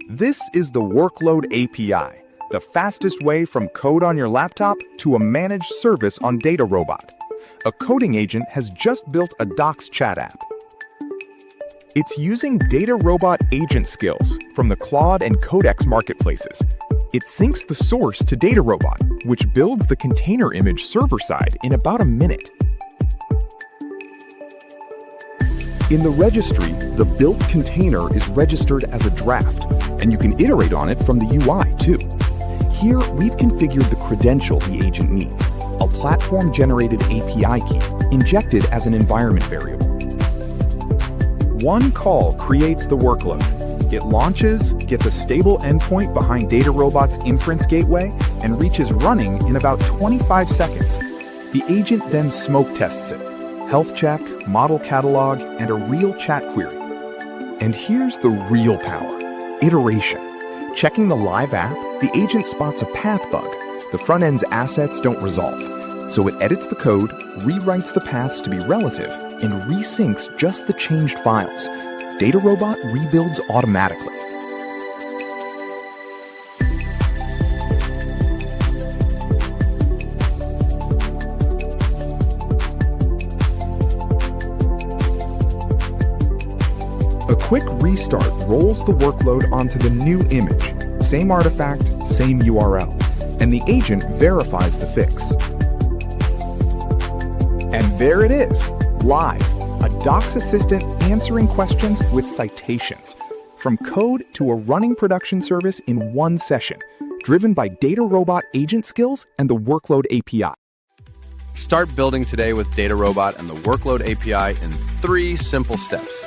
This is the Workload API, the fastest way from code on your laptop to a managed service on DataRobot. A coding agent has just built a Docs chat app. It's using DataRobot agent skills from the Claude and Codex marketplaces. It syncs the source to DataRobot, which builds the container image server-side in about a minute. In the registry, the built container is registered as a draft, and you can iterate on it from the UI too. Here, we've configured the credential the agent needs, a platform-generated API key, injected as an environment variable. One call creates the workload. It launches, gets a stable endpoint behind DataRobot's inference gateway, and reaches running in about 25 seconds. The agent then smoke tests it. Health check, model catalog, and a real chat query. And here's the real power: iteration. Checking the live app, the agent spots a path bug. The front end's assets don't resolve. So it edits the code, rewrites the paths to be relative, and resyncs just the changed files. DataRobot rebuilds automatically. A quick restart rolls the workload onto the new image. Same artifact, same URL. And the agent verifies the fix. And there it is, live. A Docs assistant answering questions with citations. From code to a running production service in one session. Driven by DataRobot agent skills and the Workload API. Start building today with DataRobot and the Workload API in 3 simple steps.